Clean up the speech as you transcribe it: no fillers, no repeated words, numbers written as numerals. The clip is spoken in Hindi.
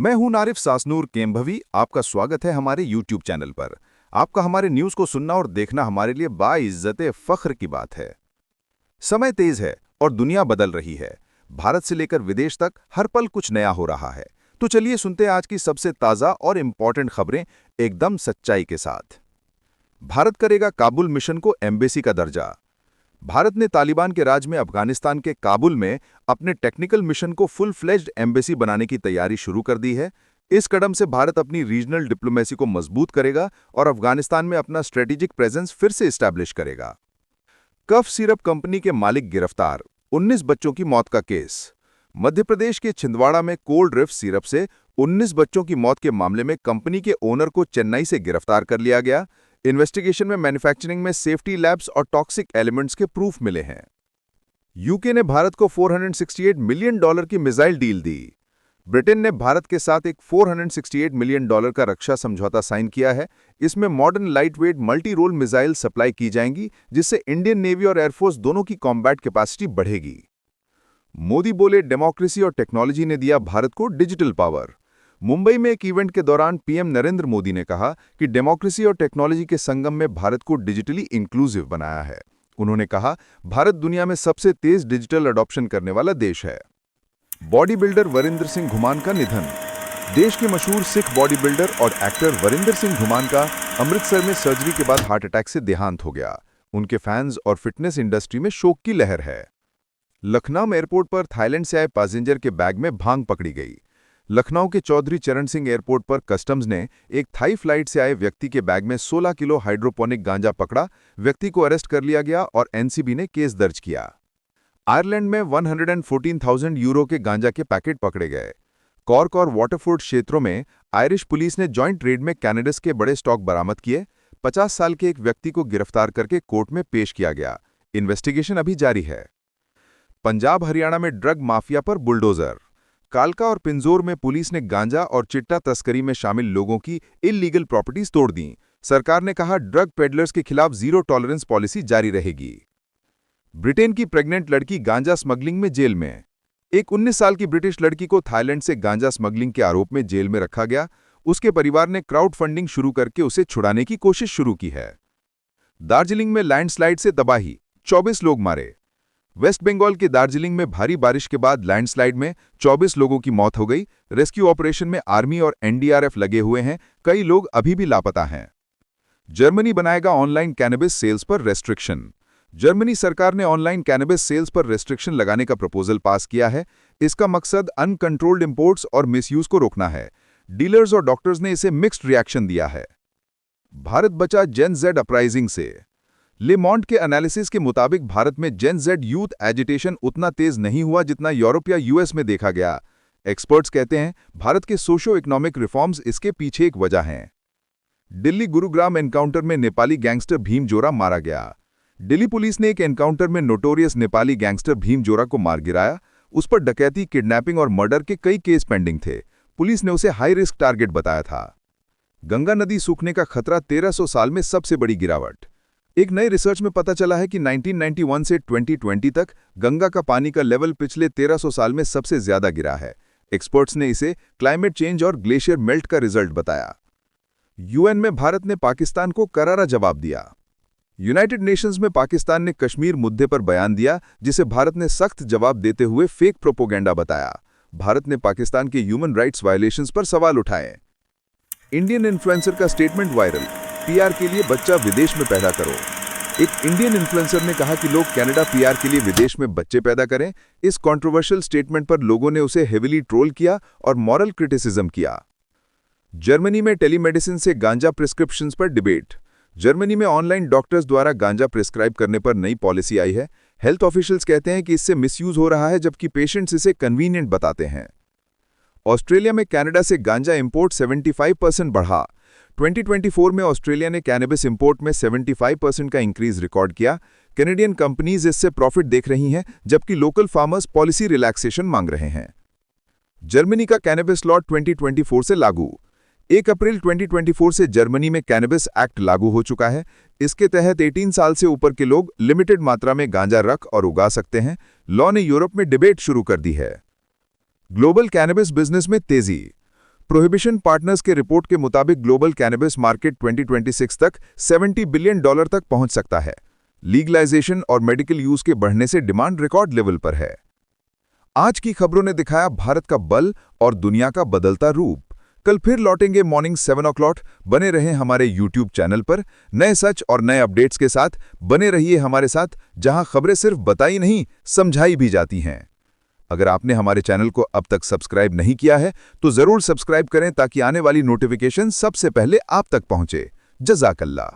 मैं हूं नारिफ सासनूर केम्भवी। आपका स्वागत है हमारे YouTube चैनल पर। आपका हमारे न्यूज़ को सुनना और देखना हमारे लिए बाइज्जते फ़ख्र की बात है। समय तेज है और दुनिया बदल रही है। भारत से लेकर विदेश तक हर पल कुछ नया हो रहा है। तो चलिए सुनते हैं आज की सबसे ताज़ा और इम्पॉर्टेंट खबरें एकदम सच्चाई के साथ। भारत करेगा काबुल मिशन को एम्बेसी का दर्जा। भारत ने तालिबान के राज में अफगानिस्तान के काबुल में अपने टेक्निकल मिशन को फुल फ्लेज्ड एम्बेसी बनाने की तैयारी शुरू कर दी है। इस कदम से भारत अपनी रीजनल डिप्लोमेसी को मजबूत करेगा और अफगानिस्तान में अपना स्ट्रेटेजिक प्रेजेंस फिर से इस्टेब्लिश करेगा। कफ सिरप कंपनी के मालिक गिरफ्तार, 19 बच्चों की मौत का केस। मध्य प्रदेश के छिंदवाड़ा में कोल्ड रिफ सिरप से 19 बच्चों की मौत के मामले में कंपनी के ओनर को चेन्नई से गिरफ्तार कर लिया गया। इन्वेस्टिगेशन में मैन्युफैक्चरिंग में सेफ्टी लैब्स और टॉक्सिक एलिमेंट्स के प्रूफ मिले हैं। यूके ने भारत को $468 मिलियन की मिसाइल डील दी। ब्रिटेन ने भारत के साथ एक $468 मिलियन का रक्षा समझौता साइन किया है। इसमें modern lightweight multi role missile supply की जाएंगी, जिससे इंडियन नेवी और एयरफोर्स दोनों की कॉम्बैट कैपेसिटी बढ़ेगी। मोदी बोले, डेमोक्रेसी और टेक्नोलॉजी ने दिया भारत को डिजिटल पावर। मुंबई में एक इवेंट के दौरान पीएम नरेंद्र मोदी ने कहा कि डेमोक्रेसी और टेक्नोलॉजी के संगम में भारत को डिजिटली इंक्लूसिव बनाया है। उन्होंने कहा, भारत दुनिया में सबसे तेज डिजिटल अडॉप्शन करने वाला देश है। बॉडी बिल्डर वरिंदर सिंह घुमान का निधन। देश के मशहूर सिख बॉडी बिल्डर और एक्टर वरिंदर सिंह घुमान का अमृतसर में सर्जरी के बाद हार्ट अटैक से देहांत हो गया। उनके फैंस और फिटनेस इंडस्ट्री में शोक की लहर है। लखनऊ एयरपोर्ट पर थाईलैंड से आए पैसेंजर के बैग में भांग पकड़ी गई। लखनऊ के चौधरी चरण सिंह एयरपोर्ट पर कस्टम्स ने एक थाई फ्लाइट से आए व्यक्ति के बैग में 16 किलो हाइड्रोपोनिक गांजा पकड़ा। व्यक्ति को अरेस्ट कर लिया गया और एनसीबी ने केस दर्ज किया। आयरलैंड में 114,000 यूरो के गांजा के पैकेट पकड़े गए। कॉर्क और वाटरफोर्ड क्षेत्रों में आयरिश पुलिस ने जॉइंट रेड में कैनेडिस के बड़े स्टॉक बरामद किए। 50 साल के एक व्यक्ति को गिरफ्तार करके कोर्ट में पेश किया गया। इन्वेस्टिगेशन अभी जारी है। पंजाब हरियाणा में ड्रग माफिया पर बुलडोजर। कालका और पिंजौर में पुलिस ने गांजा और चिट्टा तस्करी में शामिल लोगों की इल्लीगल प्रॉपर्टीज तोड़ दी। सरकार ने कहा, ड्रग पेडलर्स के खिलाफ जीरो टॉलरेंस पॉलिसी जारी रहेगी। ब्रिटेन की प्रेग्नेंट लड़की गांजा स्मगलिंग में जेल में। एक 19 साल की ब्रिटिश लड़की को थाईलैंड से गांजा स्मगलिंग के आरोप में जेल में रखा गया। उसके परिवार ने क्राउड फंडिंग शुरू करके उसे छुड़ाने की कोशिश शुरू की है। दार्जिलिंग में लैंडस्लाइड से तबाही, 24 लोग मारे। वेस्ट बंगाल के दार्जिलिंग में भारी बारिश के बाद लैंडस्लाइड में 24 लोगों की मौत हो गई। रेस्क्यू ऑपरेशन में आर्मी और एनडीआरएफ लगे हुए हैं। कई लोग अभी भी लापता हैं। जर्मनी बनाएगा ऑनलाइन कैनबिस सेल्स पर रेस्ट्रिक्शन। जर्मनी सरकार ने ऑनलाइन कैनबिस सेल्स पर रेस्ट्रिक्शन लगाने का प्रपोजल पास किया है। इसका मकसद अनकंट्रोल्ड इंपोर्ट्स और मिसयूज को रोकना है। डीलर्स और डॉक्टर्स ने इसे मिक्स्ड रिएक्शन दिया है। भारत बचा जेन जेड अपराइजिंग से। ले मॉन्ड के एनालिसिस के मुताबिक भारत में जेन जेड यूथ एजिटेशन उतना तेज नहीं हुआ जितना यूरोप या यूएस में देखा गया। एक्सपर्ट्स कहते हैं, भारत के सोशो इकोनॉमिक रिफॉर्म्स इसके पीछे एक वजह हैं। दिल्ली गुरुग्राम एनकाउंटर में नेपाली गैंगस्टर भीम जोरा मारा गया। दिल्ली पुलिस ने एक एनकाउंटर में नोटोरियस नेपाली गैंगस्टर भीम जोरा को मार गिराया। उस पर डकैती, किडनैपिंग और मर्डर के कई केस पेंडिंग थे। पुलिस ने उसे हाई रिस्क टारगेट बताया था। गंगा नदी सूखने का खतरा, 1300 साल में सबसे बड़ी गिरावट। एक नई रिसर्च में पता चला है कि 1991 से 2020 तक गंगा का पानी का लेवल पिछले 1300 साल में सबसे ज्यादा गिरा है। एक्सपर्ट्स ने इसे क्लाइमेट चेंज और ग्लेशियर मेल्ट का रिजल्ट बताया। यूएन में भारत ने पाकिस्तान को करारा जवाब दिया। यूनाइटेड नेशंस में पाकिस्तान ने कश्मीर मुद्दे पर बयान दिया, जिसे भारत ने सख्त जवाब देते हुए फेक प्रोपोगेंडा बताया। भारत ने पाकिस्तान के ह्यूमन राइट्स वायलेशंस पर सवाल उठाए। इंडियन इन्फ्लुएंसर का स्टेटमेंट वायरल, पीआर के लिए बच्चा विदेश में पैदा करो। एक इंडियन इन्फ्लुएंसर ने कहा कि लोग कनाडा पीआर के लिए विदेश में बच्चे पैदा करें। इस कंट्रोवर्शियल स्टेटमेंट पर लोगों ने उसे हेविली ट्रोल किया और मॉरल क्रिटिसिज्म किया। जर्मनी में टेलीमेडिसिन से गांजा प्रिस्क्रिप्शंस पर डिबेट। जर्मनी में ऑनलाइन डॉक्टर्स द्वारा गांजा प्रिस्क्राइब करने पर नई पॉलिसी आई है। हेल्थ ऑफिशियल्स कहते हैं कि इससे मिसयूज हो रहा है, जबकि पेशेंट्स इसे कन्वीनियंट बताते हैं। ऑस्ट्रेलिया में कनाडा से गांजा इंपोर्ट 75% बढ़ा। 2024 में ऑस्ट्रेलिया ने कैनबिस इंपोर्ट में 75% का इंक्रीज रिकॉर्ड किया। कैनेडियन कंपनीज इससे प्रॉफिट देख रही हैं, जबकि लोकल फार्मर्स पॉलिसी रिलैक्सेशन मांग रहे हैं। जर्मनी का कैनबिस लॉ 2024 से लागू। 1 अप्रैल 2024 से जर्मनी में कैनबिस एक्ट लागू हो चुका है। इसके तहत 18 साल से ऊपर के लोग लिमिटेड मात्रा में गांजा रख और उगा सकते हैं। लॉ ने यूरोप में डिबेट शुरू कर दी है। ग्लोबल कैनबिस बिजनेस में तेजी। प्रोहिबिशन पार्टनर्स के रिपोर्ट के मुताबिक ग्लोबल कैनबिस मार्केट 2026 तक $70 बिलियन तक पहुंच सकता है। लीगलाइजेशन और मेडिकल यूज के बढ़ने से डिमांड रिकॉर्ड लेवल पर है। आज की खबरों ने दिखाया भारत का बल और दुनिया का बदलता रूप। कल फिर लौटेंगे मॉर्निंग 7 o'clock। बने रहें हमारे YouTube चैनल पर। नए सच और नए अपडेट्स के साथ बने रहिए हमारे साथ, जहां खबरें सिर्फ बताई नहीं, समझाई भी जाती हैं। अगर आपने हमारे चैनल को अब तक सब्सक्राइब नहीं किया है तो जरूर सब्सक्राइब करें ताकि आने वाली नोटिफिकेशन सबसे पहले आप तक पहुंचे। जज़ाकल्लाह।